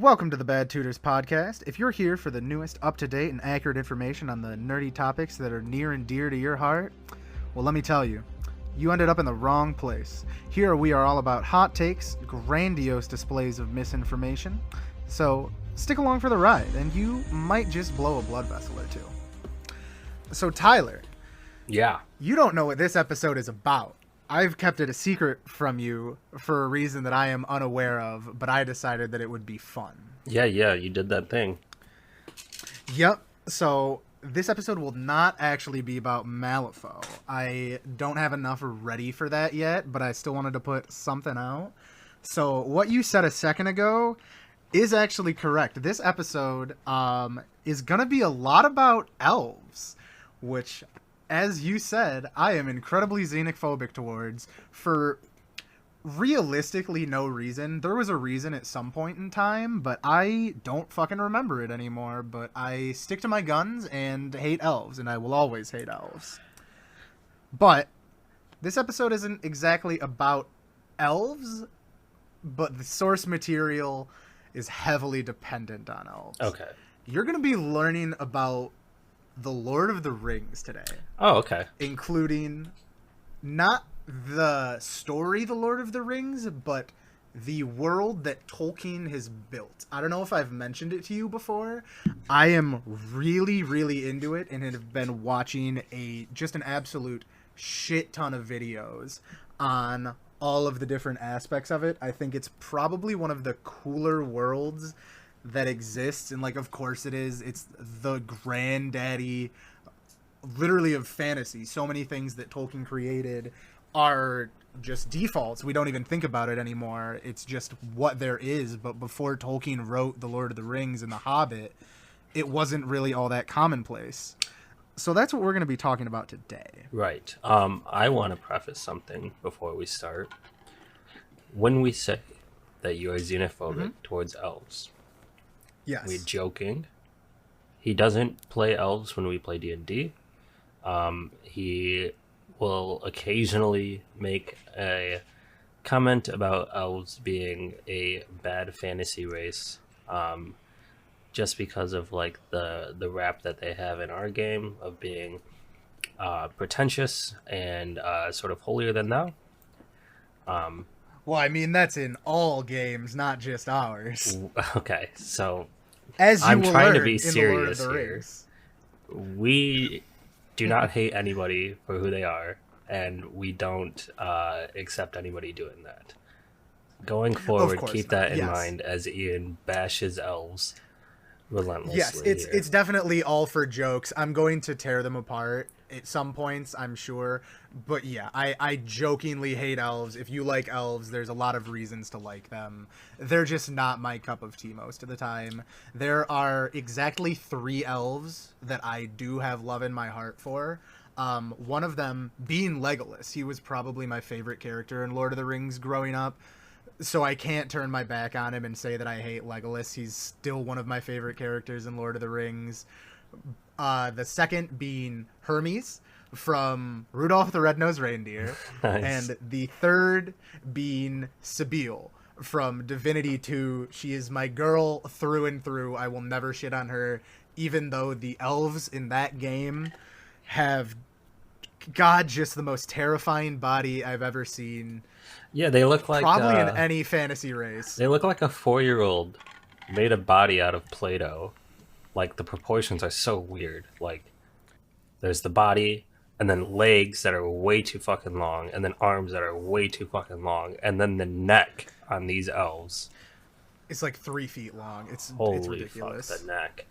Welcome to the Bad Tutors podcast. If you're here for the newest, up-to-date, and accurate information on the nerdy topics that are near and dear to your heart, well, let me tell you, you ended up in the wrong place. Here we are all about hot takes, grandiose displays of misinformation. So stick along for the ride, and you might just blow a blood vessel or two. So Tyler, yeah, you don't know what this episode is about. I've kept it a secret from you for a reason that I am unaware of, but I decided that it would be fun. Yeah, you did that thing. Yep. So this episode will not actually be about Malifaux. I don't have enough ready for that yet, but I still wanted to put something out. So what you said a second ago is actually correct. This episode is going to be a lot about elves, which, as you said, I am incredibly xenophobic towards for realistically no reason. There was a reason at some point in time, but I don't fucking remember it anymore. But I stick to my guns and hate elves, and I will always hate elves. But this episode isn't exactly about elves, but the source material is heavily dependent on elves. Okay. You're going to be learning about the Lord of the Rings today. Oh, okay. Including not the story The Lord of the Rings, but the world that Tolkien has built. I don't know if I've mentioned it to you before. I am really, really into it and have been watching just an absolute shit ton of videos on all of the different aspects of it. I think it's probably one of the cooler worlds that exists, and like, of course it is. It's the granddaddy literally of fantasy. So many things that Tolkien created are just defaults. We don't even think about it anymore. It's just what there is. But before Tolkien wrote The Lord of the Rings and The Hobbit, it wasn't really all that commonplace. So that's what we're going to be talking about today. Right. I want to preface something before we start. When we say that you are xenophobic towards elves, yes, we're joking. He doesn't play elves when we play D&D. He will occasionally make a comment about elves being a bad fantasy race, just because of like the rap that they have in our game of being pretentious and sort of holier than thou. Well, I mean, that's in all games, not just ours. Okay, so as you I'm will trying learn to be in serious The Lord of the here. Rings. We do not hate anybody for who they are, and we don't accept anybody doing that. Going forward, keep that in mind as Ian bashes elves relentlessly. Yes, it's definitely all for jokes. I'm going to tear them apart at some points, I'm sure. But yeah, I jokingly hate elves. If you like elves, there's a lot of reasons to like them. They're just not my cup of tea most of the time. There are exactly 3 elves that I do have love in my heart for. One of them being Legolas. He was probably my favorite character in Lord of the Rings growing up. So I can't turn my back on him and say that I hate Legolas. He's still one of my favorite characters in Lord of the Rings. The second being Hermes from Rudolph the Red-Nosed Reindeer. Nice. And the third being Sebille from Divinity 2. She is my girl through and through. I will never shit on her, even though the elves in that game have, God, just the most terrifying body I've ever seen. Yeah, they look like probably in any fantasy race. They look like a 4-year-old made a body out of Play-Doh. Like, the proportions are so weird. Like, there's the body, and then legs that are way too fucking long, and then arms that are way too fucking long, and then the neck on these elves. It's like 3 feet long. It's ridiculous. Fuck, the neck.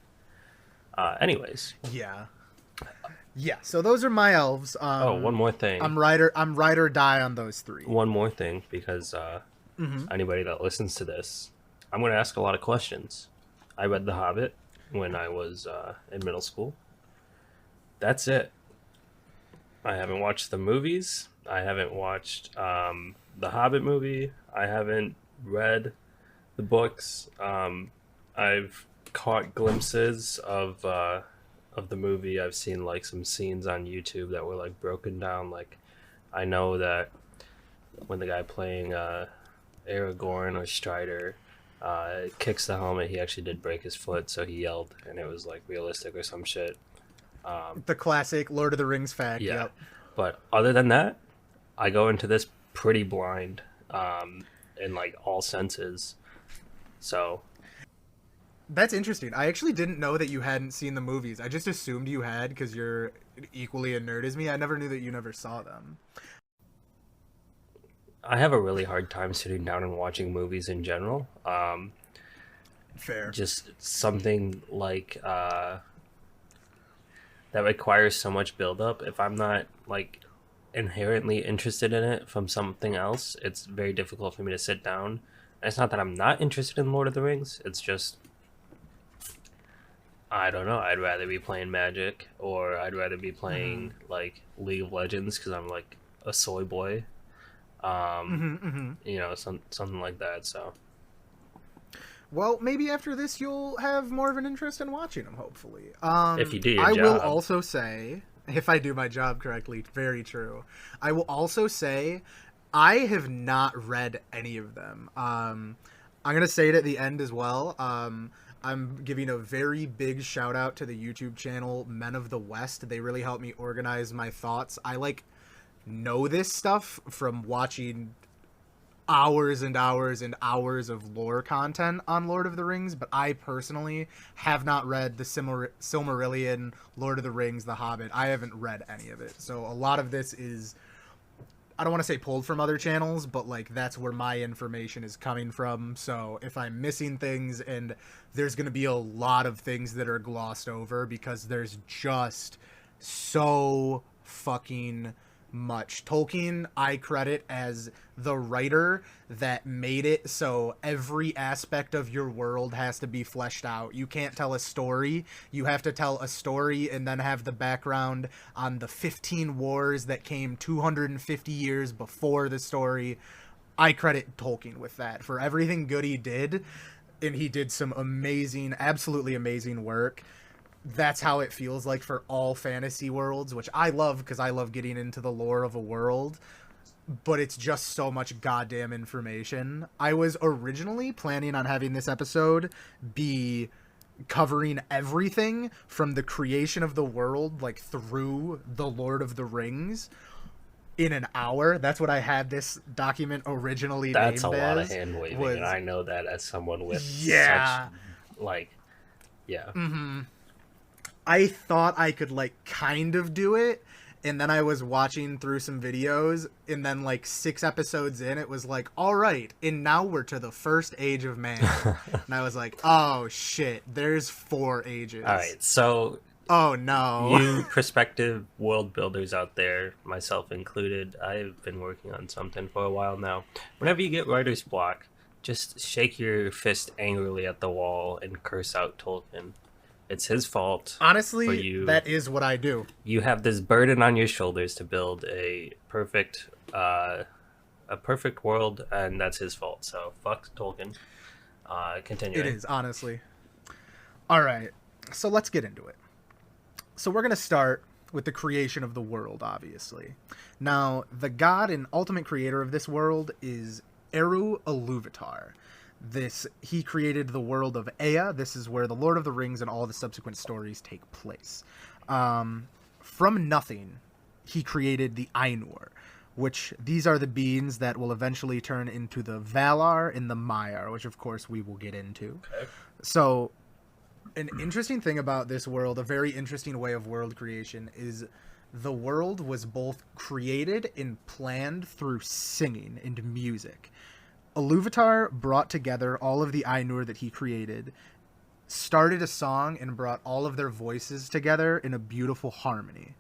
Anyways. Yeah, so those are my elves. One more thing. I'm ride or die on those 3. One more thing, because anybody that listens to this, I'm going to ask a lot of questions. I read The Hobbit when I was in middle school. That's it. I haven't watched the movies. I haven't watched the Hobbit movie. I haven't read the books. I've caught glimpses of the movie. I've seen like some scenes on YouTube that were like broken down. Like, I know that when the guy playing Aragorn or Strider kicks the helmet. He actually did break his foot, so he yelled, and it was like realistic or some shit. The classic Lord of the Rings fact. Yeah, Yep. but other than that, I go into this pretty blind, in like all senses. So That's interesting. I actually didn't know that you hadn't seen the movies. I just assumed you had because you're equally a nerd as me. I never knew that you never saw them. I have a really hard time sitting down and watching movies in general. Fair. Just something like that requires so much buildup. If I'm not like inherently interested in it from something else, it's very difficult for me to sit down. And it's not that I'm not interested in Lord of the Rings. It's just I don't know. I'd rather be playing Magic, or I'd rather be playing like League of Legends because I'm like a soy boy. You know, something like that. So, Well, maybe after this you'll have more of an interest in watching them, hopefully. if you do your I job, will also say, if I do my job correctly, very true. I will also say I have not read any of them. I'm going to say it at the end as well. I'm giving a very big shout out to the YouTube channel Men of the West. They really helped me organize my thoughts. I like know this stuff from watching hours and hours and hours of lore content on Lord of the Rings, but I personally have not read the Silmarillion, Lord of the Rings, The Hobbit. I haven't read any of it. So a lot of this is, I don't want to say pulled from other channels, but like that's where my information is coming from. So if I'm missing things, and there's going to be a lot of things that are glossed over because there's just so fucking much. Tolkien, I credit as the writer that made it so every aspect of your world has to be fleshed out. You can't tell a story. You have to tell a story and then have the background on the 15 wars that came 250 years before the story. I credit Tolkien with that for everything good he did, and he did some amazing, absolutely amazing work. That's how it feels like for all fantasy worlds, which I love because I love getting into the lore of a world, but it's just so much goddamn information. I was originally planning on having this episode be covering everything from the creation of the world, like through the Lord of the Rings, in an hour. That's what I had this document originally that's named a lot of as, hand waving, was- and I know that as someone with Yeah. such like, yeah. I thought I could like kind of do it, and then I was watching through some videos, and then like 6 episodes in, it was like, all right, and now we're to the first age of man. And I was like, oh shit, there's 4 ages. All right, so Oh no. you prospective world builders out there, myself included, I've been working on something for a while now. Whenever you get writer's block, just shake your fist angrily at the wall and curse out Tolkien. It's his fault. Honestly, for you. that is what I do. You have this burden on your shoulders to build a perfect world, and that's his fault. So fuck Tolkien. Continue. It is, honestly. All right, so let's get into it. So we're going to start with the creation of the world, obviously. Now, the god and ultimate creator of this world is Eru Iluvatar. He created the world of Ea. This is where the Lord of the Rings and all the subsequent stories take place. From nothing, he created the Ainur, which these are the beings that will eventually turn into the Valar and the Maiar, which of course we will get into. Okay. So, an interesting thing about this world, a very interesting way of world creation, is the world was both created and planned through singing and music. Iluvatar brought together all of the Ainur that he created, started a song, and brought all of their voices together in a beautiful harmony.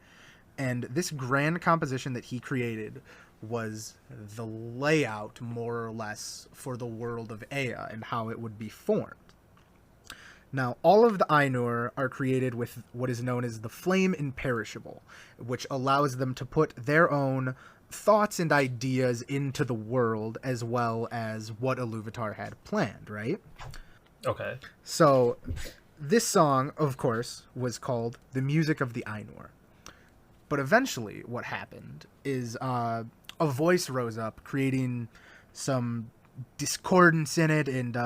And this grand composition that he created was the layout, more or less, for the world of Ea and how it would be formed. Now, all of the Ainur are created with what is known as the Flame Imperishable, which allows them to put their own thoughts and ideas into the world, as well as what Iluvatar had planned, right? Okay. So, this song, of course, was called The Music of the Ainur. But eventually, what happened is a voice rose up, creating some discordance in it and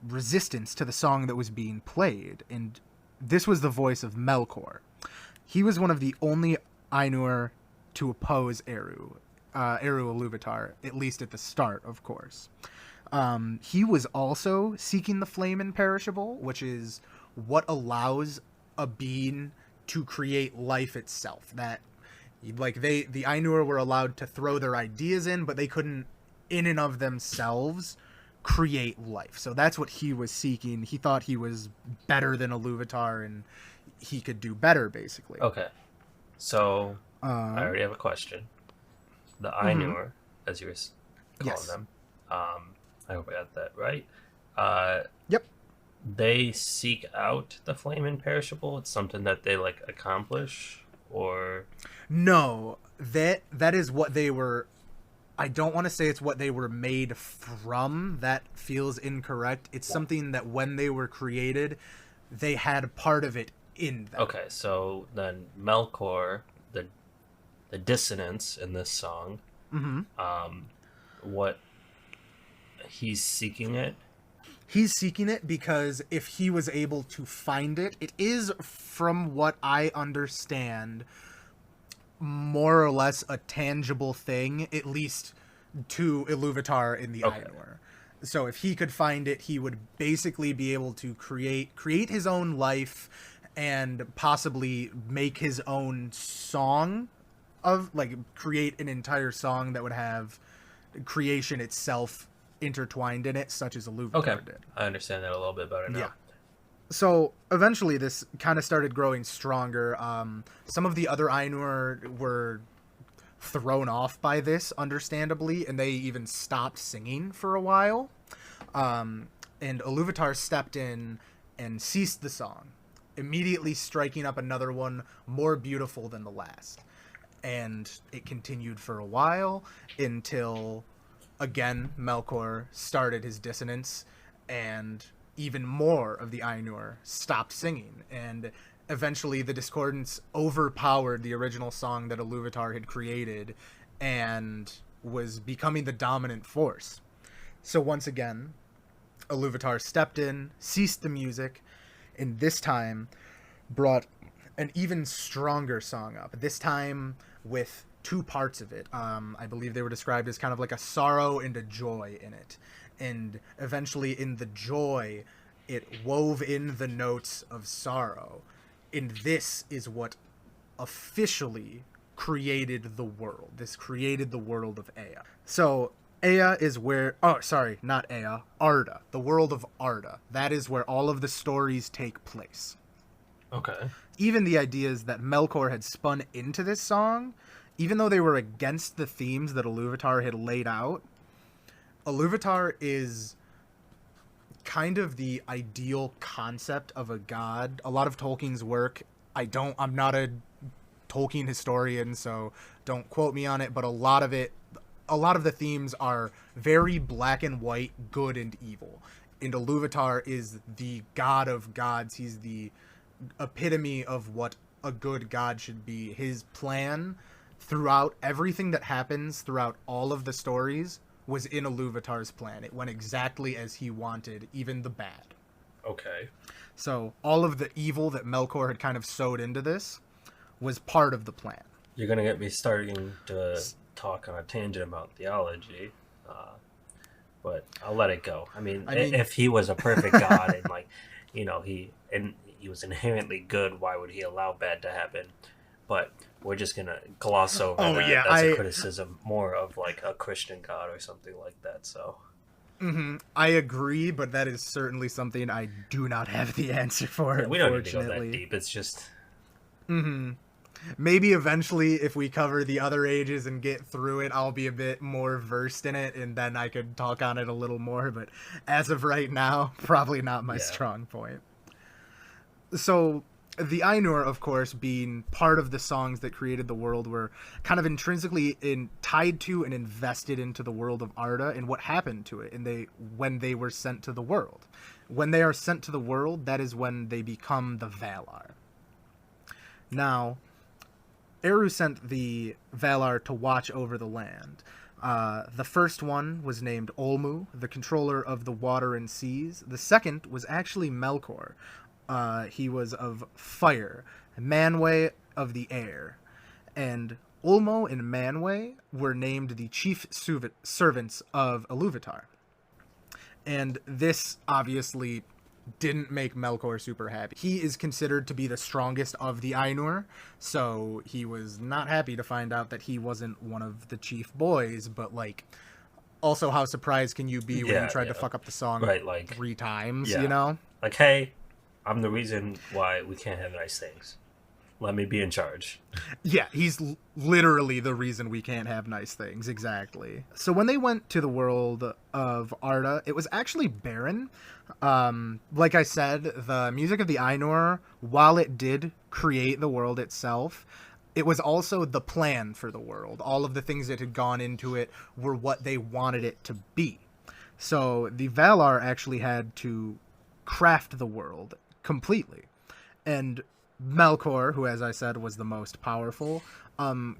resistance to the song that was being played. And this was the voice of Melkor. He was one of the only Ainur to oppose Eru Iluvatar, at least at the start, of course. He was also seeking the flame imperishable, which is what allows a being to create life itself. That, like, the Ainur were allowed to throw their ideas in, but they couldn't, in and of themselves, create life. So that's what he was seeking. He thought he was better than Iluvatar, and he could do better, basically. Okay. So, I already have a question. The Ainur, as you were calling them, I hope I got that right. Yep. They seek out the flame imperishable? It's something that they, like, accomplish? Or... No, that is what they were... I don't want to say it's what they were made from. That feels incorrect. It's something that when they were created, they had part of it in them. Okay, so then Melkor, the dissonance in this song, what he's seeking it? He's seeking it because if he was able to find it, it is, from what I understand, more or less a tangible thing, at least to Iluvatar in the Ainur. So if he could find it, he would basically be able to create his own life and possibly make his own song of, like, create an entire song that would have creation itself intertwined in it, such as Iluvatar did. I understand that a little bit better now. Yeah. So eventually this kind of started growing stronger. Some of the other Ainur were thrown off by this, understandably, and they even stopped singing for a while. And Iluvatar stepped in and ceased the song, immediately striking up another one more beautiful than the last. And it continued for a while until, again, Melkor started his dissonance, and even more of the Ainur stopped singing. And eventually the discordance overpowered the original song that Iluvatar had created and was becoming the dominant force. So once again, Iluvatar stepped in, ceased the music, and this time brought an even stronger song up. This time with two parts of it. I believe they were described as kind of like a sorrow and a joy in it. And eventually in the joy, it wove in the notes of sorrow. And this is what officially created the world. This created the world of Ea. So Ea is where... Oh, sorry, not Ea. Arda. The world of Arda. That is where all of the stories take place. Okay. Even the ideas that Melkor had spun into this song, even though they were against the themes that Iluvatar had laid out, Iluvatar is kind of the ideal concept of a god. A lot of Tolkien's work, I'm not a Tolkien historian, so don't quote me on it, but a lot of the themes are very black and white, good and evil. And Iluvatar is the god of gods. He's the epitome of what a good god should be. His plan throughout everything that happens throughout all of the stories was in Iluvatar's plan. It went exactly as he wanted, even the bad. Okay. So all of the evil that Melkor had kind of sewed into this was part of the plan. You're gonna get me starting to talk on a tangent about theology, but I'll let it go. I mean, if he was a perfect god and, like, you know, he was inherently good, why would he allow bad to happen? But we're just gonna gloss over that. Yeah, that's a criticism more of, like, a Christian god or something like that. So, I agree, but that is certainly something I do not have the answer for. Yeah, we don't need to go that deep. It's just, maybe eventually, if we cover the other ages and get through it, I'll be a bit more versed in it, and then I could talk on it a little more. But as of right now, probably not my strong point. So the Ainur, of course, being part of the songs that created the world, were kind of intrinsically tied to and invested into the world of Arda and what happened to it when they were sent to the world. When they are sent to the world, that is when they become the Valar. Now, Eru sent the Valar to watch over the land, The first one was named Olmu, the controller of the water and seas. The second was actually Melkor. He was of fire, Manwë of the air. And Ulmo and Manwë were named the chief servants of Iluvatar. And this obviously didn't make Melkor super happy. He is considered to be the strongest of the Ainur, so he was not happy to find out that he wasn't one of the chief boys, but like also how surprised can you be when you tried to fuck up the song right, like 3 times, you know? Like, hey, I'm the reason why we can't have nice things. Let me be in charge. Yeah, he's literally the reason we can't have nice things, exactly. So when they went to the world of Arda, it was actually barren. Like I said, the music of the Ainur, while it did create the world itself, it was also the plan for the world. All of the things that had gone into it were what they wanted it to be. So the Valar actually had to craft the world completely. And Melkor, who, as I said, was the most powerful,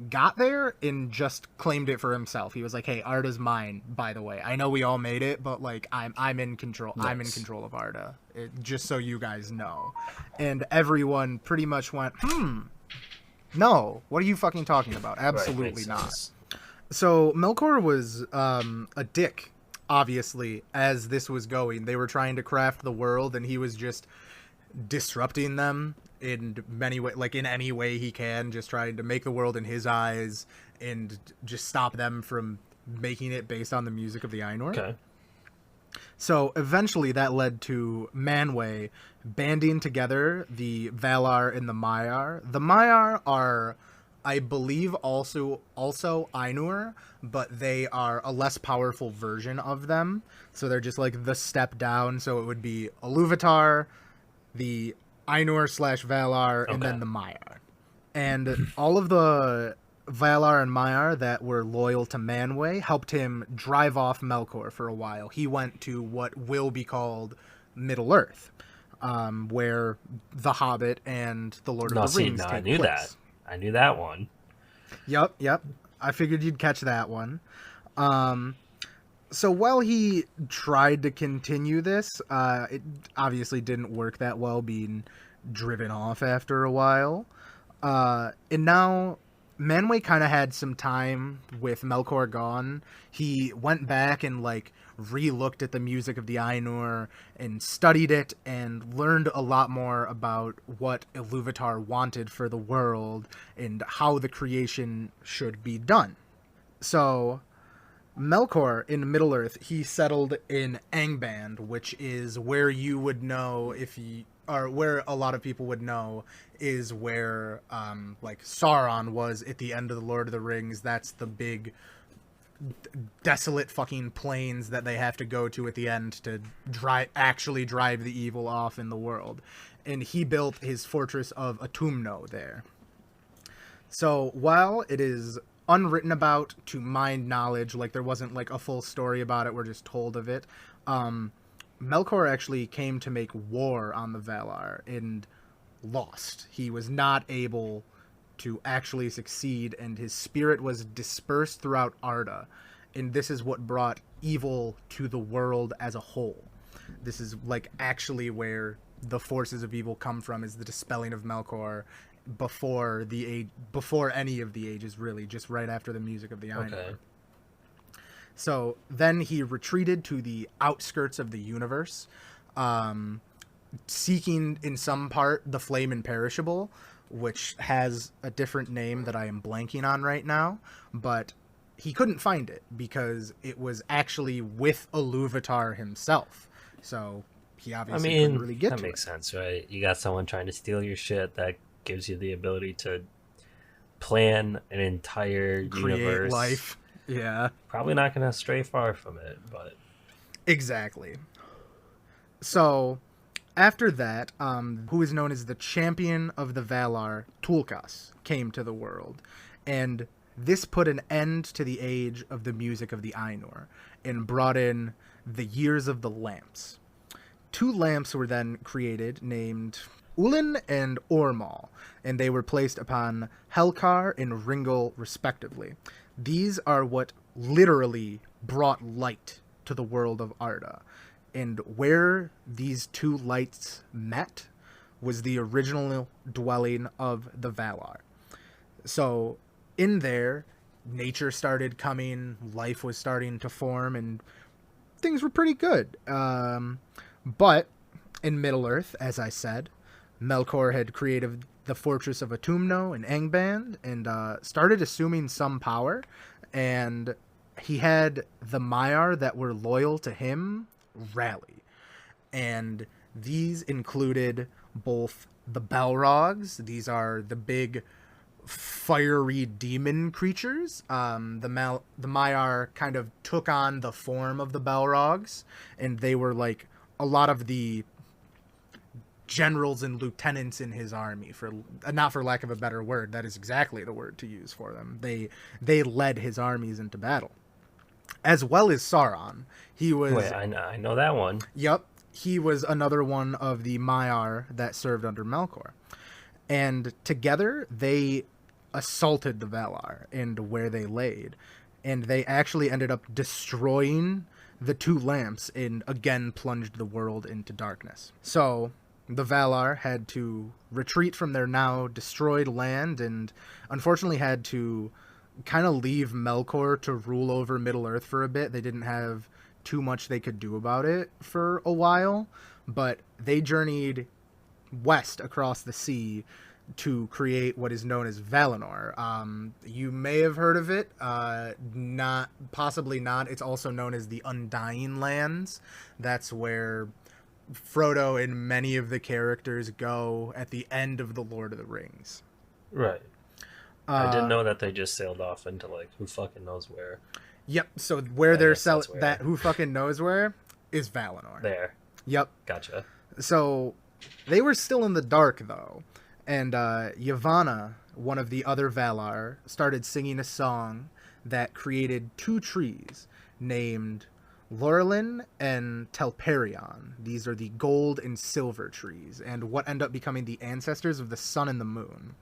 got there and just claimed it for himself. He was like, "Hey, Arda's mine. By the way, I know we all made it, but like, I'm in control. Nice. I'm in control of Arda. Just so you guys know." And everyone pretty much went, "No, what are you fucking talking about? Absolutely not." Sense. So Melkor was a dick. Obviously, as this was going, they were trying to craft the world, and he was just disrupting them in many ways, like in any way he can, just trying to make the world in his eyes and just stop them from making it based on the music of the Ainur. Okay. So eventually that led to Manwë banding together the Valar and the Maiar. The Maiar are, I believe, also Ainur, but they are a less powerful version of them. So they're just like the step down. So it would be Iluvatar, the Ainur / Valar, and then the Maiar. And all of the Valar and Maiar that were loyal to Manwë helped him drive off Melkor for a while. He went to what will be called Middle-earth, where The Hobbit and The Lord of the Rings take place. I knew that one. Yep. I figured you'd catch that one. So while he tried to continue this, it obviously didn't work that well, being driven off after a while. And now Manwë kind of had some time with Melkor gone. He went back and like re-looked at the music of the Ainur and studied it and learned a lot more about what Iluvatar wanted for the world and how the creation should be done. So Melkor in Middle-earth, he settled in Angband, which is where you would know or where a lot of people would know is where like Sauron was at the end of the Lord of the Rings. That's the big desolate fucking plains that they have to go to at the end to actually drive the evil off in the world. And he built his fortress of Autumno there. So while it is unwritten about to my knowledge, like there wasn't like a full story about it, we're just told of it, Melkor actually came to make war on the Valar and lost. He was not able to actually succeed, and his spirit was dispersed throughout Arda, and this is what brought evil to the world as a whole. This is like actually where the forces of evil come from, is the dispelling of Melkor before any of the ages, really, just right after the music of the Ainur. Okay. So then he retreated to the outskirts of the universe, seeking in some part the Flame Imperishable, which has a different name that I am blanking on right now, but he couldn't find it because it was actually with Iluvatar himself. So he obviously couldn't really get to it. That makes sense, right? You got someone trying to steal your shit that gives you the ability to plan an entire universe. Life. Yeah. Probably not going to stray far from it, but... Exactly. So, after that, who is known as the champion of the Valar, Tulkas, came to the world. And this put an end to the age of the music of the Ainur and brought in the years of the lamps. 2 lamps were then created named Ullin and Ormal, and they were placed upon Helkar and Ringel respectively. These are what literally brought light to the world of Arda. And where these two lights met was the original dwelling of the Valar. So in there, nature started coming, life was starting to form, and things were pretty good. But in Middle-earth, as I said, Melkor had created the fortress of Autumno and Angband and started assuming some power. And he had the Maiar that were loyal to him rally. And these included both the Balrogs. These are the big fiery demon creatures. The Maiar kind of took on the form of the Balrogs, and they were like a lot of the generals and lieutenants in his army, for not for lack of a better word. That is exactly the word to use for them. They led his armies into battle, as well as Sauron. He was... Wait, I know that one. Yep. He was another one of the Maiar that served under Melkor. And together, they assaulted the Valar and where they laid. And they actually ended up destroying the two lamps and again plunged the world into darkness. So the Valar had to retreat from their now destroyed land and unfortunately had to kind of leave Melkor to rule over Middle-earth for a bit. They didn't have too much they could do about it for a while, but they journeyed west across the sea to create what is known as Valinor. You may have heard of it, possibly not. It's also known as the Undying Lands. That's where Frodo and many of the characters go at the end of The Lord of the Rings. Right. I didn't know that they just sailed off into, like, who fucking knows where. Yep, so where that who fucking knows where is Valinor. There. Yep. Gotcha. So they were still in the dark, though. And Yavanna, one of the other Valar, started singing a song that created two trees named Lorelin and Telperion. These are the gold and silver trees, and what end up becoming the ancestors of the sun and the moon.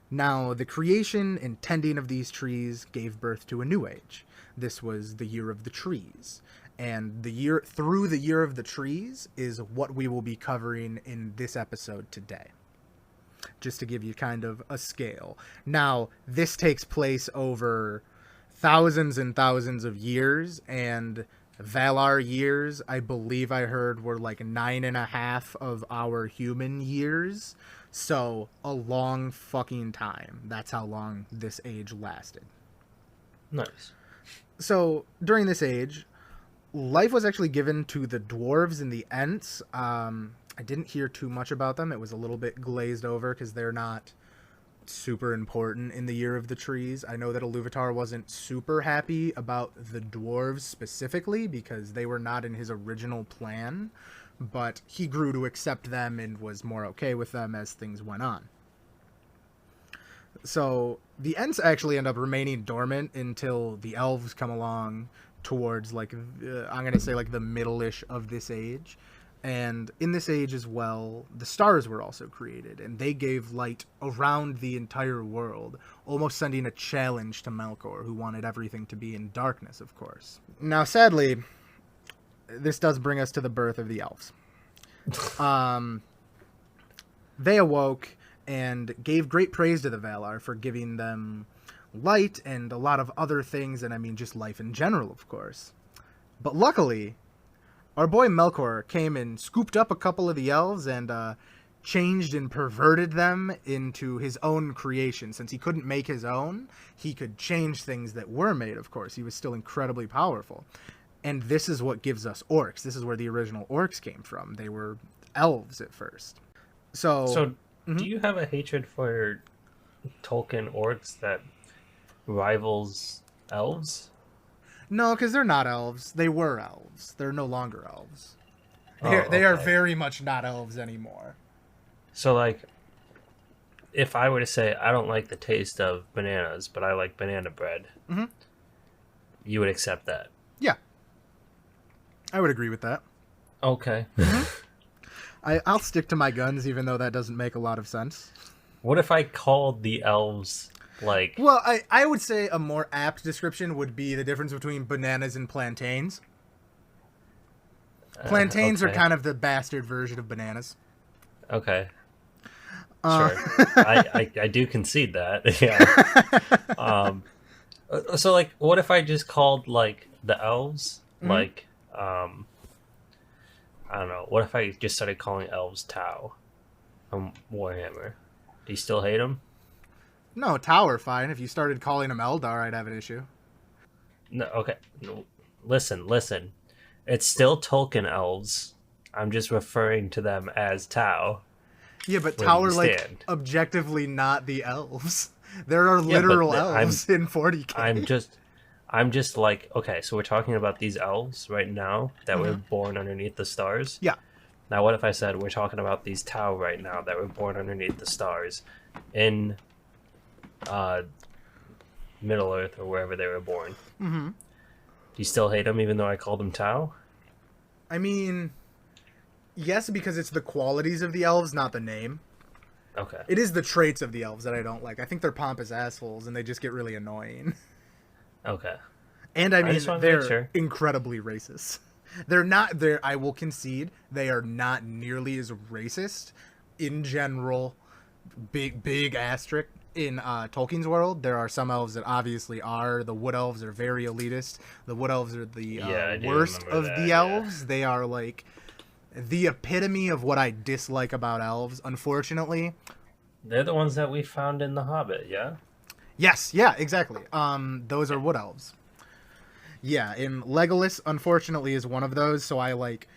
Now, the creation and tending of these trees gave birth to a new age. This was the Year of the Trees. And the year of the trees is what we will be covering in this episode today. Just to give you kind of a scale. Now, this takes place over thousands and thousands of years, and Valar years, I believe I heard, were like 9.5 of our human years. So, a long fucking time. That's how long this age lasted. Nice. So, during this age, life was actually given to the dwarves and the Ents. I didn't hear too much about them. It was a little bit glazed over because they're not super important in the Year of the Trees. I know that Iluvatar wasn't super happy about the dwarves specifically because they were not in his original plan, but he grew to accept them and was more okay with them as things went on. So the Ents actually end up remaining dormant until the Elves come along towards, like, I'm going to say, like, the middle-ish of this age. And in this age as well, the stars were also created, and they gave light around the entire world, almost sending a challenge to Melkor, who wanted everything to be in darkness, of course. Now, sadly, this does bring us to the birth of the Elves. They awoke and gave great praise to the Valar for giving them light and a lot of other things, and I mean just life in general, of course. But luckily, our boy Melkor came and scooped up a couple of the elves and changed and perverted them into his own creation. Since he couldn't make his own, he could change things that were made, of course. He was still incredibly powerful. And this is what gives us orcs. This is where the original orcs came from. They were elves at first. So do you have a hatred for Tolkien orcs that rivals elves? No, because they're not elves. They were elves. They're no longer elves. They are very much not elves anymore. So, like, if I were to say I don't like the taste of bananas, but I like banana bread, you would accept that? Yeah. I would agree with that. Okay. I'll stick to my guns, even though that doesn't make a lot of sense. What if I called the elves Like, Well, I would say a more apt description would be the difference between bananas and plantains. Plantains are okay, kind of the bastard version of bananas. okay, Uh, sure. I do concede that. Yeah. Um. So, like, what if I just called like the elves mhm. like I don't know. What if I just started calling elves Tau from Warhammer? Do you still hate them? No, Tower fine. If you started calling him Eldar, I'd have an issue. No. Okay. No. Listen. It's still Tolkien elves. I'm just referring to them as Tau. Yeah, but Where do you Tower, like, stand? objectively not the elves. There are Yeah, but literal elves in 40k. I'm just I'm just like, okay, so we're talking about these elves right now that were Hmm. born underneath the stars. Yeah. Now, what if I said we're talking about these Tau right now that were born underneath the stars in uh, Middle Earth or wherever they were born? Hmm. Do you still hate them even though I called them Tau? I mean, yes, because it's the qualities of the elves, not the name. Okay. It is the traits of the elves that I don't like. I think they're pompous assholes and they just get really annoying. Okay. And I I mean, just want to make they're sure. incredibly racist. They're not there. I will concede they are not nearly as racist in general. Big asterisk in Tolkien's world. There are some elves that obviously are. The wood elves are very elitist. The wood elves are the Yeah, I do worst remember of that. the Yeah. elves. They are like the epitome of what I dislike about elves. Unfortunately, They're the ones that we found in The Hobbit, yeah? yes, yeah, exactly. Those are wood elves. Yeah, and Legolas unfortunately is one of those, so I like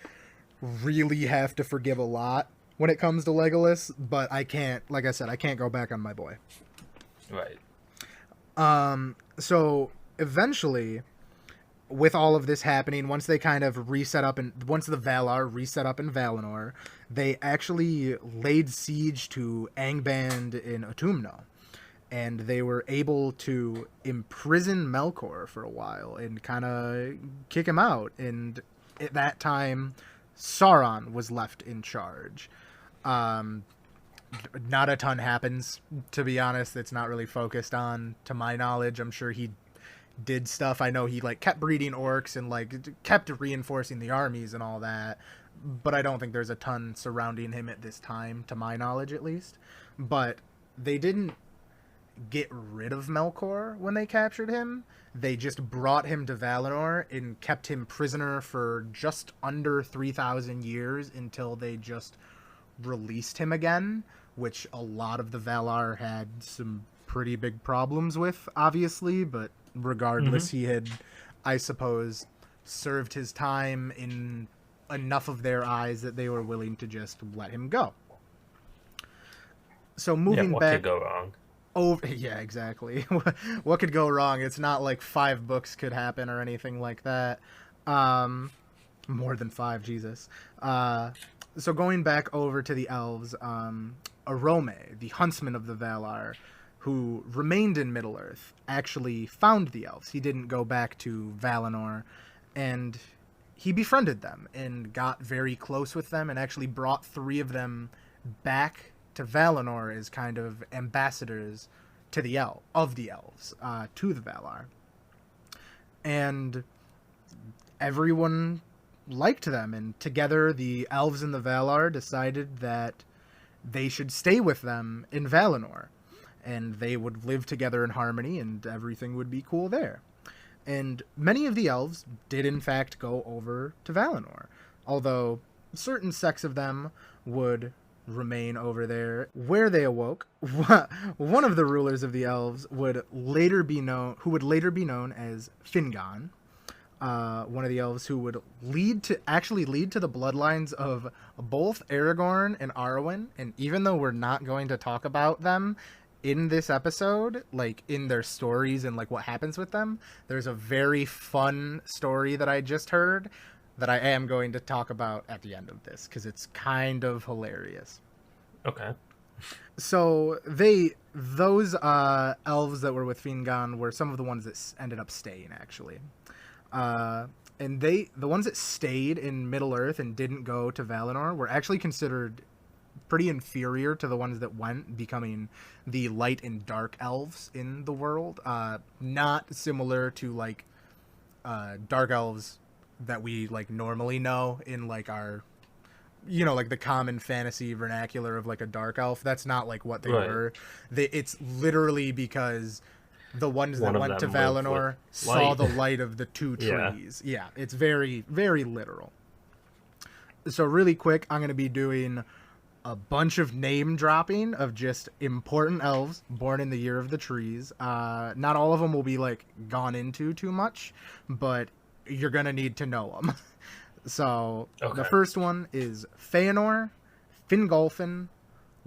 really have to forgive a lot when it comes to Legolas, but I can't, like I said, I can't go back on my boy. Right. So eventually, with all of this happening, once they kind of reset up and once the Valar reset up in Valinor, they actually laid siege to Angband in Autumno. And they were able to imprison Melkor for a while and kind of kick him out. And at that time, Sauron was left in charge. Um, Not a ton happens, to be honest. It's not really focused on, to my knowledge. I'm sure he did stuff. I know he like kept breeding orcs and like kept reinforcing the armies and all that. But I don't think there's a ton surrounding him at this time, to my knowledge at least. But they didn't get rid of Melkor when they captured him. They just brought him to Valinor and kept him prisoner for just under 3,000 years until they just released him again, which a lot of the Valar had some pretty big problems with, obviously, but regardless, he had, I suppose, served his time in enough of their eyes that they were willing to just let him go. So Yeah, moving what back could go wrong? over, yeah, exactly. What could go wrong? It's not like 5 books could happen or anything like that. Um, More than 5, Jesus. So going back over to the elves, Arome, the huntsman of the Valar, who remained in Middle Earth, actually found the elves. He didn't go back to Valinor, and he befriended them and got very close with them, and actually brought 3 of them back to Valinor as kind of ambassadors to the elves, to the Valar, and everyone liked them, and together the elves and the Valar decided that they should stay with them in Valinor, and they would live together in harmony, and everything would be cool there. And many of the elves did in fact go over to Valinor, although certain sects of them would remain over there where they awoke. One of the rulers of the elves would later be known as Fingon, one of the elves who would lead to the bloodlines of both Aragorn and Arwen. And even though we're not going to talk about them in this episode, like in their stories and like what happens with them, there's a very fun story that I just heard that I am going to talk about at the end of this because it's kind of hilarious. Okay. So those elves that were with Fingon were some of the ones that ended up staying, actually. The ones that stayed in Middle Earth and didn't go to Valinor were actually considered pretty inferior to the ones that went, becoming the light and dark elves in the world. Not similar to like dark elves that we like normally know in like our, you know, like the common fantasy vernacular of like a dark elf. That's not like what they Right. were. It's literally because the ones that One of went to them live with Valinor saw light. the light of the two Yeah. trees. Yeah, it's very, very literal. So really quick, I'm going to be doing a bunch of name dropping of just important elves born in the year of the trees. Not all of them will be like gone into too much, but you're going to need to know them. So the Okay. first one is Feanor, Fingolfin,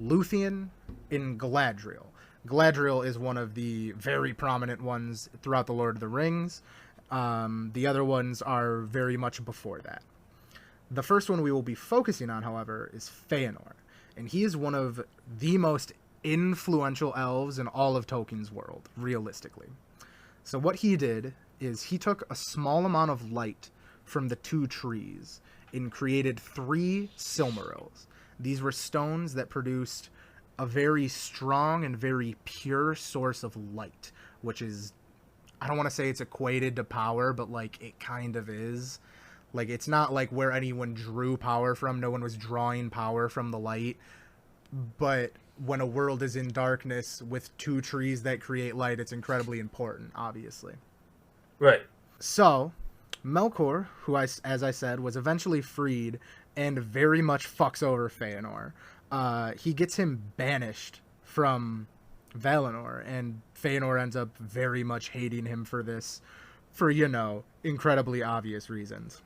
Luthien, and Galadriel. Galadriel is one of the very prominent ones throughout the Lord of the Rings. The other ones are very much before that. The first one we will be focusing on, however, is Feanor, and he is one of the most influential elves in all of Tolkien's world, realistically. So what he did is he took a small amount of light from the two trees and created 3 Silmarils. These were stones that produced a very strong and very pure source of light, which is, I don't want to say it's equated to power, but like it kind of is. Like, it's not like where anyone drew power from. No one was drawing power from the light. But when a world is in darkness with 2 trees that create light, it's incredibly important, obviously. Right. So, Melkor, who, as I said, was eventually freed and very much fucks over Feanor, he gets him banished from Valinor, and Feanor ends up very much hating him for this, for, you know, incredibly obvious reasons.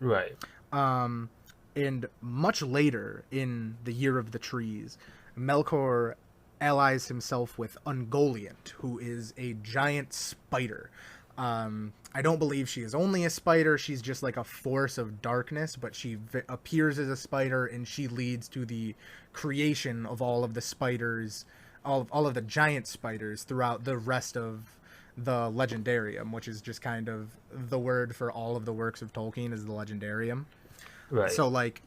Right. And much later in the Year of the Trees, Melkor allies himself with Ungoliant, who is a giant spider. I don't believe she is only a spider. She's just like a force of darkness, but she appears as a spider, and she leads to the creation of all of the spiders, all of the giant spiders throughout the rest of the legendarium, which is just kind of the word for all of the works of Tolkien is the legendarium. Right. So like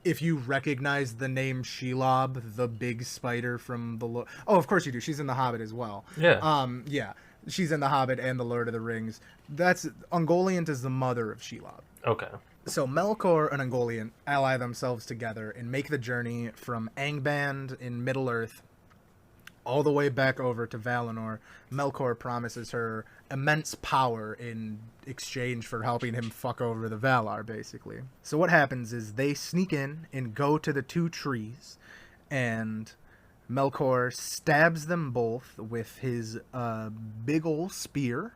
if you recognize the name Shelob, the big spider from the oh, of course you do. She's in The Hobbit as well. Yeah. Yeah. She's in The Hobbit and The Lord of the Rings. That's Ungoliant is the mother of Shelob. Okay. So Melkor and Ungoliant ally themselves together and make the journey from Angband in Middle-earth all the way back over to Valinor. Melkor promises her immense power in exchange for helping him fuck over the Valar, basically. So what happens is they sneak in and go to the 2 trees, and Melkor stabs them both with his big ol' spear,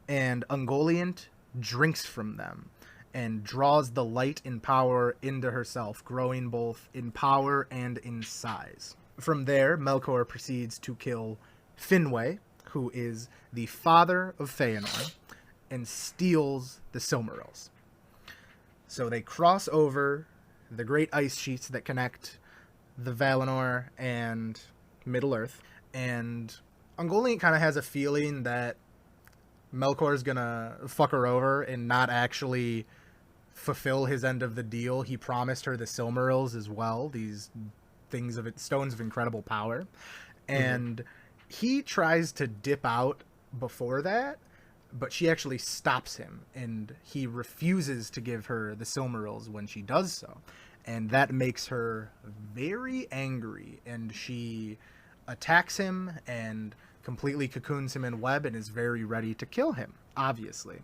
and Ungoliant drinks from them and draws the light and power into herself, growing both in power and in size. From there, Melkor proceeds to kill Finwë, who is the father of Feanor, and steals the Silmarils. So they cross over the great ice sheets that connect the Valinor and Middle-earth, and Ungoliant kind of has a feeling that Melkor's gonna fuck her over and not actually fulfill his end of the deal. He promised her the Silmarils as well, these things of it, stones of incredible power, and he tries to dip out before that, but she actually stops him, and he refuses to give her the Silmarils when she does so, and that makes her very angry, and she attacks him and completely cocoons him in web and is very ready to kill him, obviously.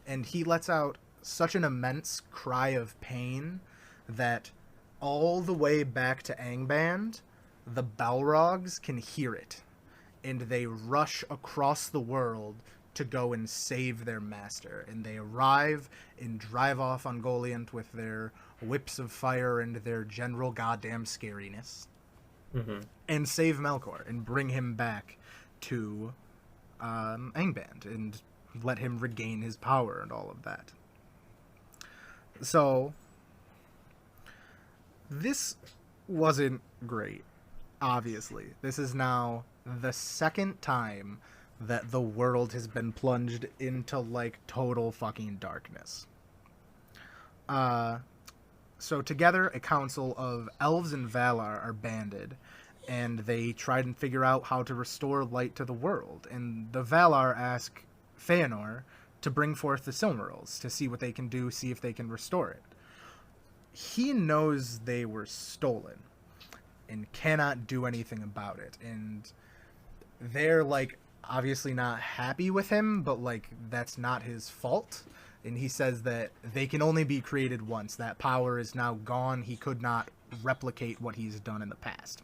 And he lets out such an immense cry of pain that all the way back to Angband, the Balrogs can hear it, and they rush across the world to go and save their master. And they arrive and drive off Ungoliant with their whips of fire and their general goddamn scariness, and save Melkor and bring him back to Angband and let him regain his power and all of that. So this wasn't great, obviously. This is now the second time that the world has been plunged into, like, total fucking darkness. So together, a council of elves and Valar are banded, and they try and figure out how to restore light to the world. And the Valar ask Feanor to bring forth the Silmarils to see what they can do, see if they can restore it. He knows they were stolen and cannot do anything about it. And they're, like, obviously not happy with him, but, like, that's not his fault. And he says that they can only be created once. That power is now gone. He could not replicate what he's done in the past.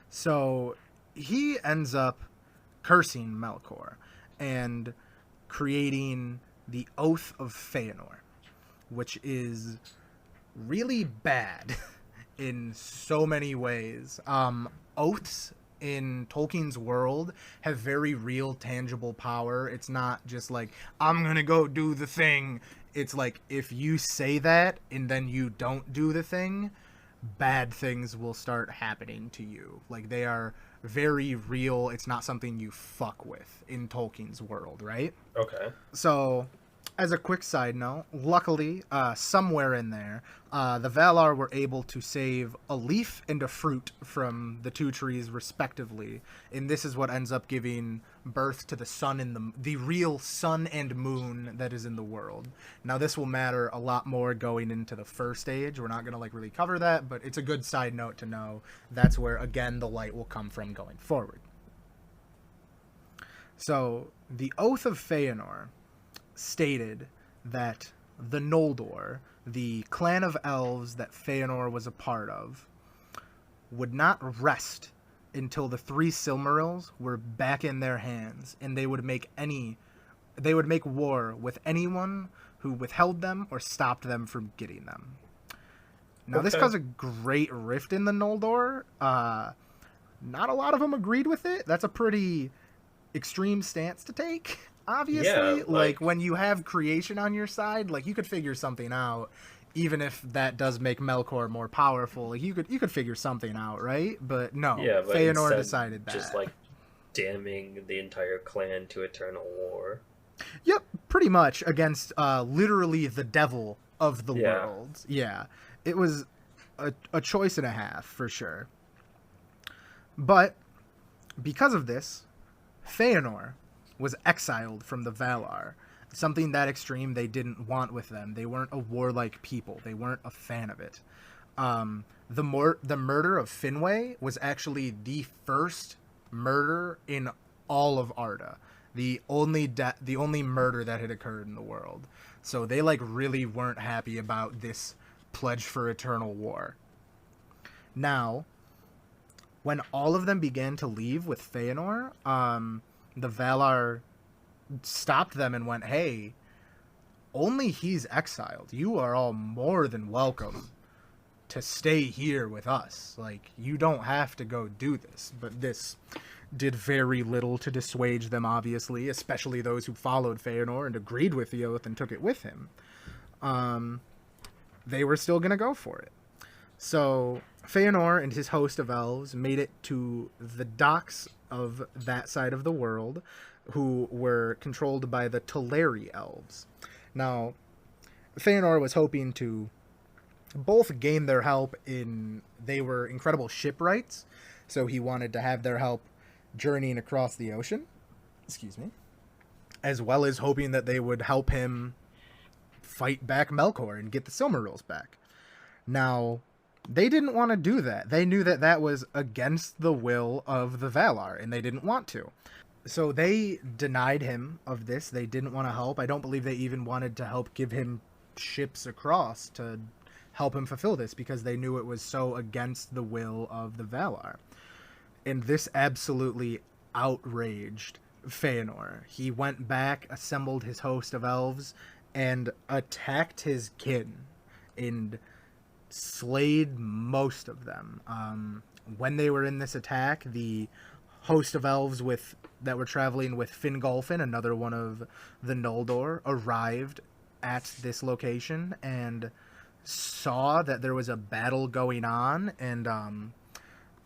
So he ends up cursing Melkor and creating the Oath of Feanor, which is really bad in so many ways. Oaths in Tolkien's world have very real, tangible power. It's not just like, I'm gonna go do the thing. It's like, if you say that and then you don't do the thing, bad things will start happening to you. Like, they are very real. It's not something you fuck with in Tolkien's world, right? Okay. So, as a quick side note, luckily, somewhere in there, the Valar were able to save a leaf and a fruit from the two trees, respectively. And this is what ends up giving birth to the sun and the real sun and moon that is in the world. Now, this will matter a lot more going into the first age. We're not going to, like, really cover that, but it's a good side note to know that's where, again, the light will come from going forward. So, the Oath of Feanor stated that the Noldor, the clan of elves that Feanor was a part of, would not rest until the three Silmarils were back in their hands, and they would make war with anyone who withheld them or stopped them from getting them. Now, this caused a great rift in the Noldor. Not a lot of them agreed with it. That's a pretty extreme stance to take. Obviously, yeah, like, when you have creation on your side, like, you could figure something out, even if that does make Melkor more powerful. Like, you could figure something out, right? But no, yeah, but Feanor decided that. Just, like, damning the entire clan to eternal war. Yep, pretty much, against literally the devil of the world. Yeah, it was a choice and a half, for sure. But because of this, Feanor was exiled from the Valar. Something that extreme they didn't want with them. They weren't a warlike people. They weren't a fan of it. The murder of Finwë was actually the first murder in all of Arda. The only murder that had occurred in the world. So they, like, really weren't happy about this pledge for eternal war. Now, when all of them began to leave with Feanor, the Valar stopped them and went, hey, only he's exiled. You are all more than welcome to stay here with us. Like, you don't have to go do this. But this did very little to dissuade them, obviously, especially those who followed Feanor and agreed with the oath and took it with him. They were still going to go for it. So Feanor and his host of elves made it to the docks of that side of the world, who were controlled by the Teleri elves. Now, Feanor was hoping to both gain their help they were incredible shipwrights, so he wanted to have their help journeying across the ocean, as well as hoping that they would help him fight back Melkor and get the Silmarils back. Now, they didn't want to do that. They knew that that was against the will of the Valar, and they didn't want to. So they denied him of this. They didn't want to help. I don't believe they even wanted to help give him ships across to help him fulfill this, because they knew it was so against the will of the Valar. And this absolutely outraged Feanor. He went back, assembled his host of elves, and attacked his kin and slayed most of them. When they were in this attack, the host of elves that were traveling with Fingolfin, another one of the Noldor, arrived at this location and saw that there was a battle going on, and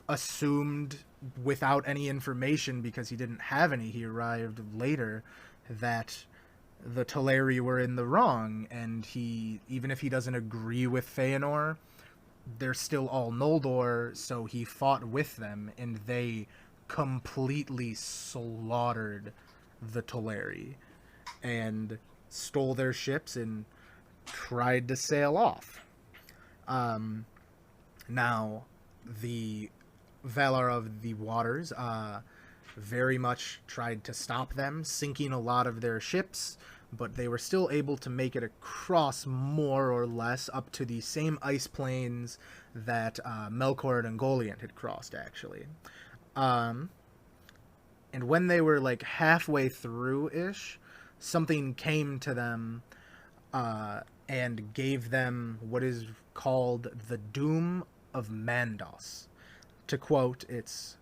assumed, without any information, because he didn't have any, he arrived later, that the Teleri were in the wrong, and he, even if he doesn't agree with Feanor, they're still all Noldor, so he fought with them, and they completely slaughtered the Teleri and stole their ships and tried to sail off. Now, the Valar of the Waters very much tried to stop them, sinking a lot of their ships, but they were still able to make it across more or less up to the same ice plains that Melkor and Ungoliant had crossed, actually. And when they were like halfway through-ish, something came to them and gave them what is called the Doom of Mandos. To quote, it's,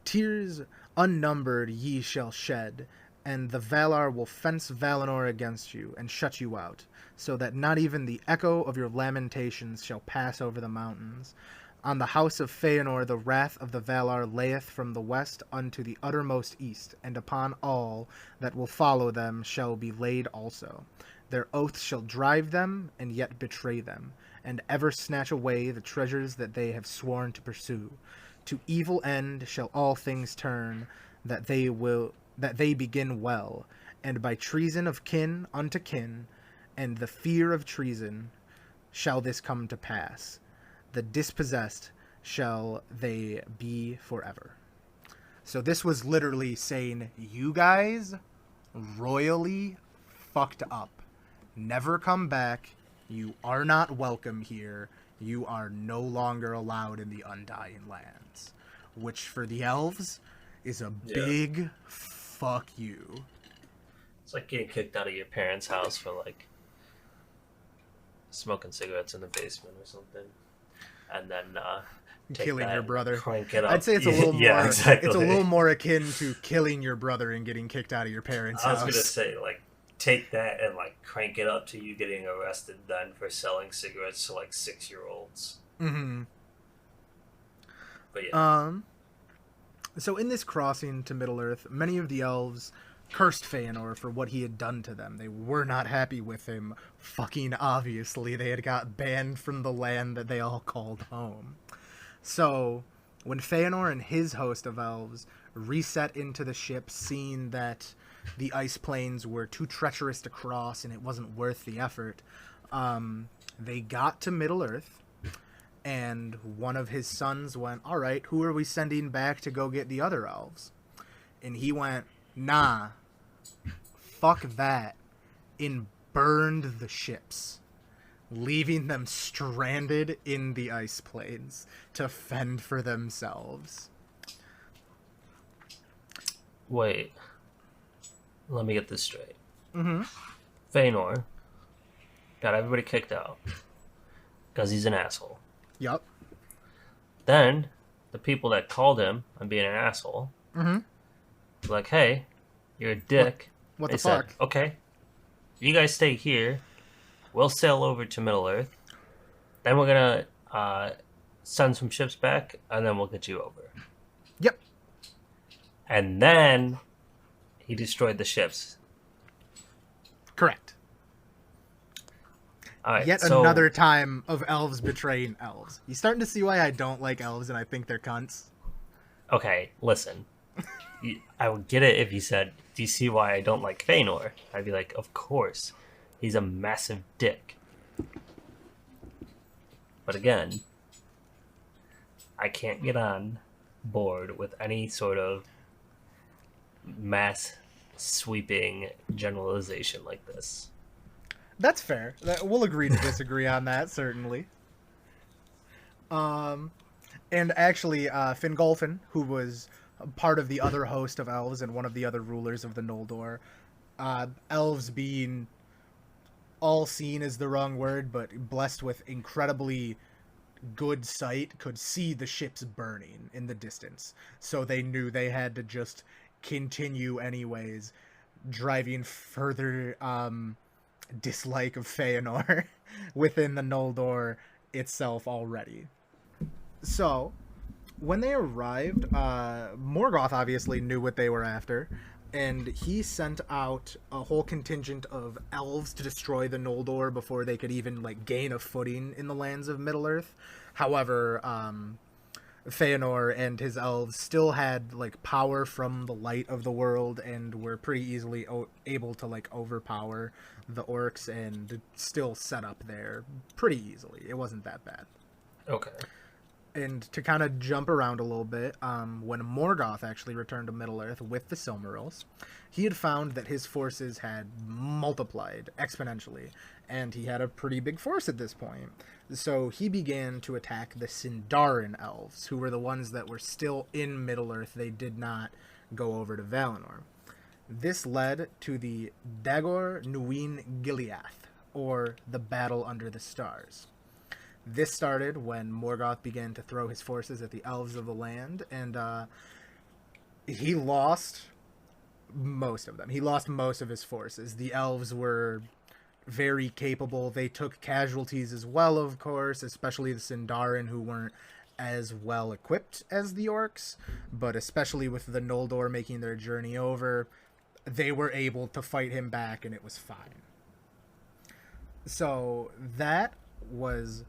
"Tears unnumbered ye shall shed, and the Valar will fence Valinor against you, and shut you out, so that not even the echo of your lamentations shall pass over the mountains. On the house of Feanor the wrath of the Valar layeth from the west unto the uttermost east, and upon all that will follow them shall be laid also. Their oaths shall drive them, and yet betray them, and ever snatch away the treasures that they have sworn to pursue. To evil end shall all things turn, that they begin well, and by treason of kin unto kin, and the fear of treason, shall this come to pass. The dispossessed shall they be forever." So this was literally saying, you guys royally fucked up. Never come back. You are not welcome here. You are no longer allowed in the Undying Lands. Which, for the elves, is a big fuck you. It's like getting kicked out of your parents' house for, like, smoking cigarettes in the basement or something. And then killing your brother. Crank it up. I'd say it's a little more. Yeah, exactly. It's a little more akin to killing your brother and getting kicked out of your parents' house. I was gonna say, like, take that and like crank it up to you getting arrested then for selling cigarettes to like 6-year-olds. Mm-hmm. But yeah. So in this crossing to Middle-earth, many of the elves cursed Feanor for what he had done to them. They were not happy with him. Fucking obviously, they had got banned from the land that they all called home. So, when Feanor and his host of elves reset into the ship, seeing that the ice plains were too treacherous to cross and it wasn't worth the effort, they got to Middle-earth, and one of his sons went, "All right, who are we sending back to go get the other elves?" And he went, "Nah, fuck that," and burned the ships, leaving them stranded in the ice plains to fend for themselves. Wait. Let me get this straight. Mm-hmm. Feanor got everybody kicked out because he's an asshole. Yup. Then the people that called him on being an asshole, mm-hmm. were like, "Hey, you're a dick." What they the said, fuck? "Okay, you guys stay here. We'll sail over to Middle-earth. Then we're gonna send some ships back, and then we'll get you over." Yep. And then he destroyed the ships. Correct. All right, Yet another time of elves betraying elves. You starting to see why I don't like elves and I think they're cunts? Okay, listen. I would get it if you said, "Do you see why I don't like Feanor?" I'd be like, "Of course. He's a massive dick." But again, I can't get on board with any sort of mass sweeping generalization like this. That's fair. We'll agree to disagree on that, certainly. And actually, Fingolfin, who was part of the other host of elves and one of the other rulers of the Noldor, elves being all seen is the wrong word, but blessed with incredibly good sight, could see the ships burning in the distance. So they knew they had to just continue anyways, driving further dislike of Feanor within the Noldor itself already. So, when they arrived, Morgoth obviously knew what they were after. and he sent out a whole contingent of elves to destroy the Noldor before they could even like gain a footing in the lands of Middle Earth. However, Feanor and his elves still had like power from the light of the world and were pretty easily able to like overpower the orcs and still set up there pretty easily. It wasn't that bad. Okay. And to kind of jump around a little bit, when Morgoth actually returned to Middle-earth with the Silmarils, he had found that his forces had multiplied exponentially, and he had a pretty big force at this point. So he began to attack the Sindarin elves, who were the ones that were still in Middle-earth. They did not go over to Valinor. This led to the Dagor Nuin Gileath, or the Battle Under the Stars. This started when Morgoth began to throw his forces at the elves of the land, and he lost most of them. He lost most of his forces. The elves were very capable. They took casualties as well, of course, especially the Sindarin, who weren't as well equipped as the orcs, but especially with the Noldor making their journey over, they were able to fight him back, and it was fine. So that was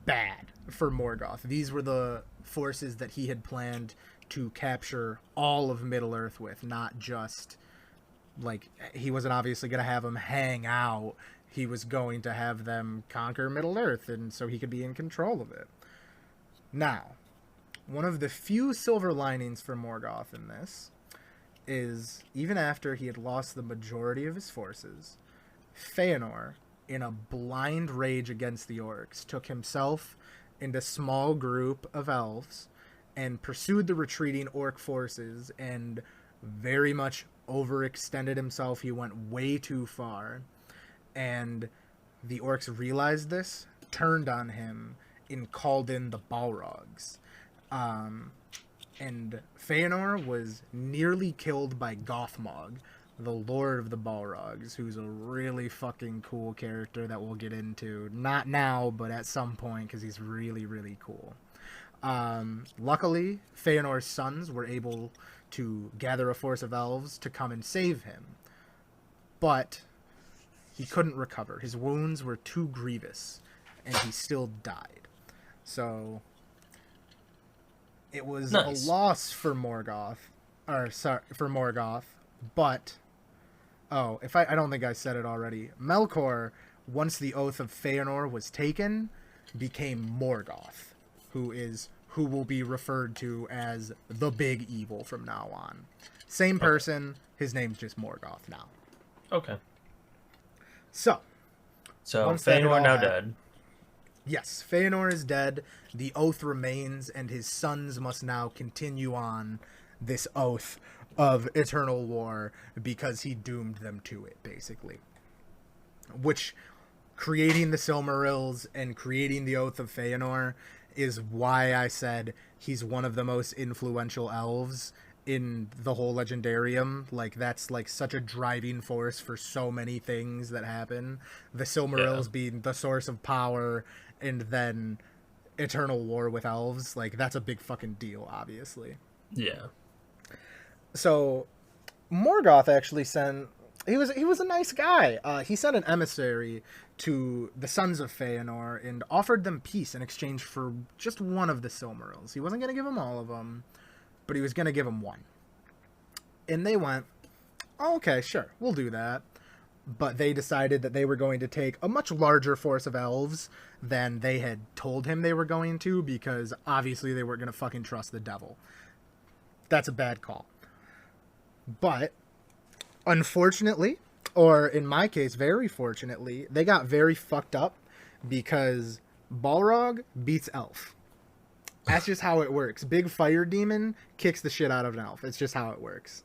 bad for Morgoth. These were the forces that he had planned to capture all of Middle-earth with, not just, like, he wasn't obviously going to have them hang out. He was going to have them conquer Middle-earth, and so he could be in control of it. Now, one of the few silver linings for Morgoth in this is, even after he had lost the majority of his forces, Feanor, in a blind rage against the orcs, took himself and a small group of elves and pursued the retreating orc forces and very much overextended himself. He went way too far, and the orcs realized this, turned on him, and called in the Balrogs. And Feanor was nearly killed by Gothmog, the Lord of the Balrogs, who's a really fucking cool character that we'll get into. Not now, but at some point, because he's really, really cool. Luckily, Feanor's sons were able to gather a force of elves to come and save him. But he couldn't recover. His wounds were too grievous, and he still died. So it was a loss for Morgoth. But I don't think I said it already. Melkor, once the oath of Feanor was taken, became Morgoth, who will be referred to as the big evil from now on. Same person, his name's just Morgoth now. Okay. So Feanor now dead. Yes, Feanor is dead. The oath remains, and his sons must now continue on this oath of eternal war because he doomed them to it, basically. Which, creating the Silmarils and creating the Oath of Feanor is why I said he's one of the most influential elves in the whole legendarium. Like, that's like such a driving force for so many things that happen. The Silmarils being the source of power, and then eternal war with elves. Like, that's a big fucking deal, obviously. Yeah. So Morgoth actually sent, he was a nice guy. He sent an emissary to the sons of Feanor and offered them peace in exchange for just one of the Silmarils. He wasn't going to give them all of them, but he was going to give them one. And they went, oh, okay, sure, we'll do that. But they decided that they were going to take a much larger force of elves than they had told him they were going to, because obviously they weren't going to fucking trust the devil. That's a bad call. But unfortunately, or in my case, very fortunately, they got very fucked up because Balrog beats Elf. That's just how it works. Big fire demon kicks the shit out of an elf. It's just how it works.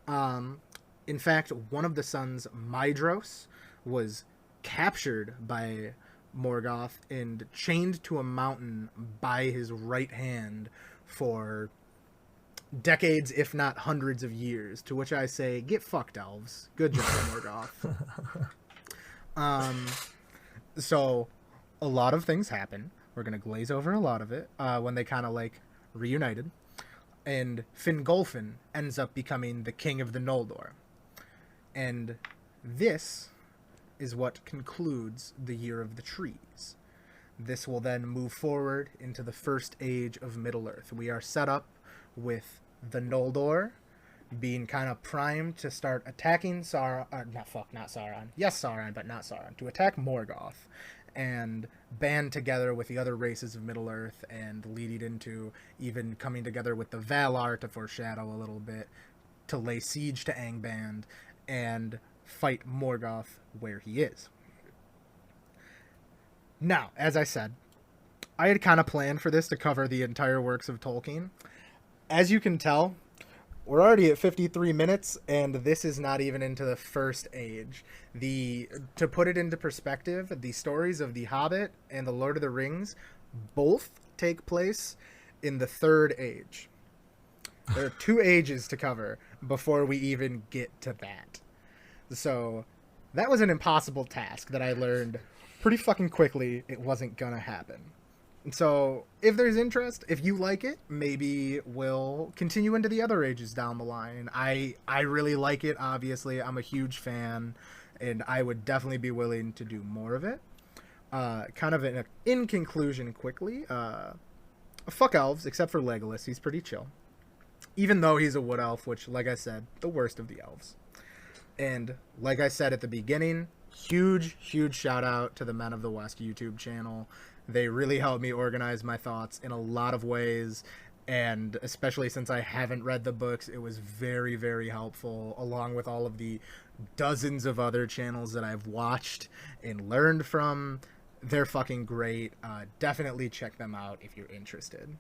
In fact, one of the sons, Maedhros, was captured by Morgoth and chained to a mountain by his right hand for decades, if not hundreds of years, to which I say, get fucked, elves. Good job, Morgoth. So a lot of things happen. We're going to glaze over a lot of it when they kind of like reunited. and Fingolfin ends up becoming the king of the Noldor. And this is what concludes the Year of the Trees. This will then move forward into the first age of Middle-earth. We are set up with the Noldor being kind of primed to start attacking Sauron. Not Sauron. Yes, Sauron, but not Sauron. To attack Morgoth and band together with the other races of Middle-earth, and leading into even coming together with the Valar to foreshadow a little bit, to lay siege to Angband and fight Morgoth where he is. Now, as I said, I had kind of planned for this to cover the entire works of Tolkien. As you can tell, we're already at 53 minutes, and this is not even into the first age. To put it into perspective, the stories of The Hobbit and The Lord of the Rings both take place in the third age. There are 2 ages to cover before we even get to that. So that was an impossible task that I learned pretty fucking quickly it wasn't gonna happen. So if there's interest, if you like it, maybe we'll continue into the other ages down the line. I really like it, obviously. I'm a huge fan, and I would definitely be willing to do more of it. Kind of in conclusion quickly, fuck elves, except for Legolas. He's pretty chill. Even though he's a wood elf, which, like I said, the worst of the elves. And like I said at the beginning, huge shout out to the Men of the West YouTube channel. They really helped me organize my thoughts in a lot of ways, and especially since I haven't read the books, it was very, very helpful, along with all of the dozens of other channels that I've watched and learned from. They're fucking great. Definitely check them out if you're interested.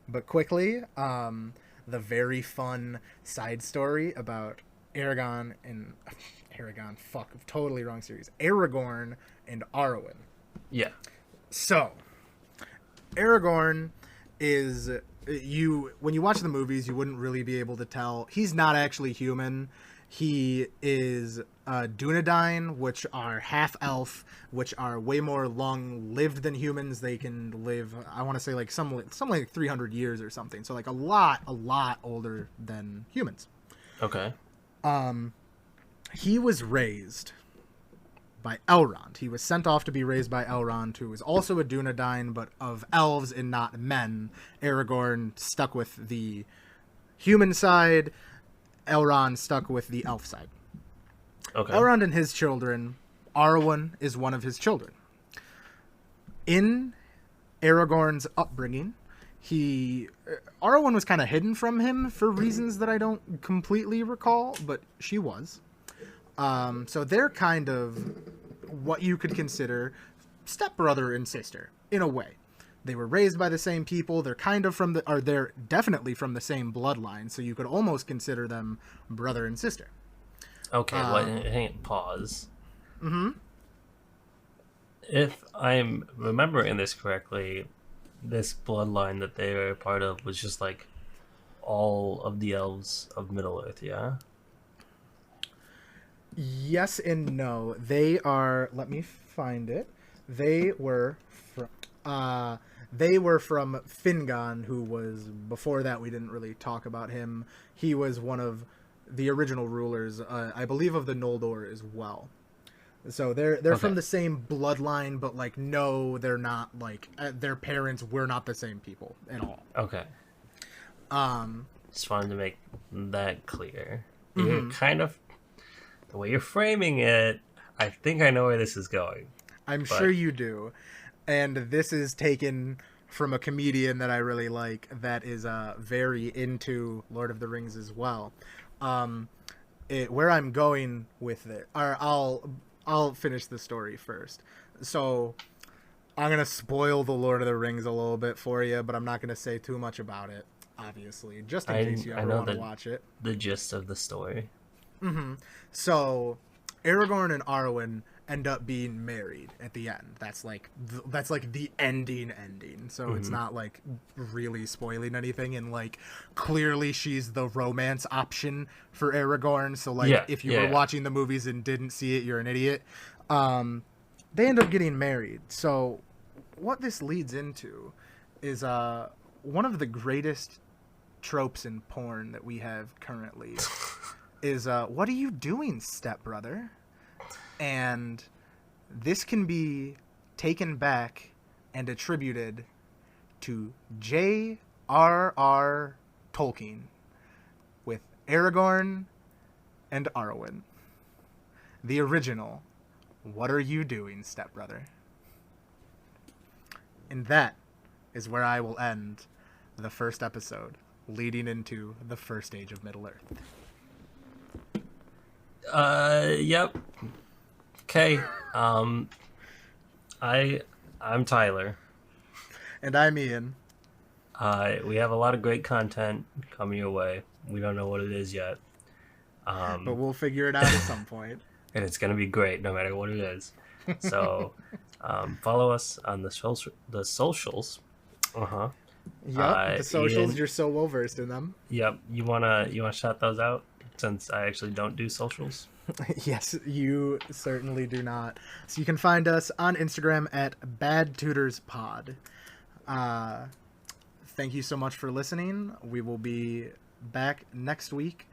But quickly, the very fun side story about Aragorn, totally wrong series. Aragorn and Arwen. Yeah. So, Aragorn is, when you watch the movies, you wouldn't really be able to tell. He's not actually human. He is Dunedain, which are half-elf, which are way more long-lived than humans. They can live, I want to say, like something like 300 years or something. So, like, a lot older than humans. Okay. He was raised by Elrond. He was sent off to be raised by Elrond, who was also a Dunedain, but of elves and not men. Aragorn stuck with the human side. Elrond stuck with the elf side. Okay. Elrond and his children. Arwen is one of his children. In Aragorn's upbringing, Arwen was kind of hidden from him for reasons that I don't completely recall, but she was. So they're kind of what you could consider stepbrother and sister in a way. They were raised by the same people. They're kind of they're definitely from the same bloodline. So you could almost consider them brother and sister. Okay, hang on, pause. Mm-hmm. If I'm remembering this correctly, this bloodline that they were a part of was just like all of the elves of Middle-earth, yeah? Yes and no. They are, let me find it. They were from Fingon, who was, before that we didn't really talk about him. He was one of the original rulers, I believe, of the Noldor as well. So they're okay. From the same bloodline, but like no, they're not, like their parents were not the same people at all. Okay. Just wanted to make that clear. Mm-hmm. You're kind of, the way you're framing it, I think I know where this is going. I'm sure you do. And this is taken from a comedian that I really like that is very into Lord of the Rings as well. Where I'm going with it, or I'll finish the story first. So I'm going to spoil the Lord of the Rings a little bit for you, but I'm not going to say too much about it, obviously, just in case you ever want to watch it. The gist of the story. Mm-hmm. So Aragorn and Arwen end up being married at the end. That's like the ending. So It's not like really spoiling anything, and like clearly she's the romance option for Aragorn. So like if you were watching the movies and didn't see it, you're an idiot. They end up getting married. So what this leads into is one of the greatest tropes in porn that we have currently is, what are you doing, stepbrother? And this can be taken back and attributed to J.R.R. Tolkien with Aragorn and Arwen. The original, what are you doing, stepbrother? And that is where I will end the first episode, leading into the first age of Middle-earth. Yep. Okay. I'm Tyler. And I'm Ian. We have a lot of great content coming your way. We don't know what it is yet. But we'll figure it out at some point. And it's going to be great no matter what it is. So follow us on the socials. Uh-huh. Yep, the socials. Ian, you're so well versed in them. Yep. You wanna shout those out since I actually don't do socials? Yes, you certainly do not. So you can find us on Instagram at BadTutorsPod. Thank you so much for listening. We will be back next week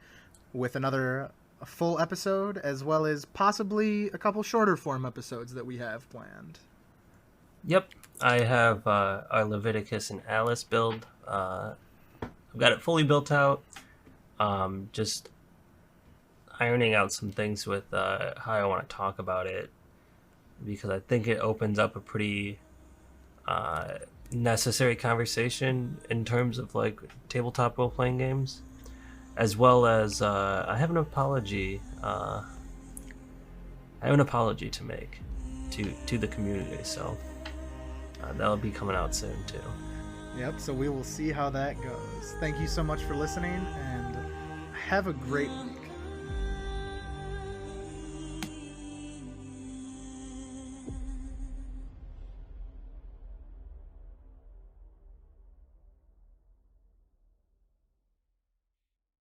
with another full episode, as well as possibly a couple shorter form episodes that we have planned. Yep. I have our Leviticus and Alice build. I've got it fully built out. Just ironing out some things with how I want to talk about it, because I think it opens up a pretty necessary conversation in terms of like tabletop role-playing games, as well as I have an apology. I have an apology to make to the community, so that'll be coming out soon too. Yep, so we will see how that goes. Thank you so much for listening, and have a great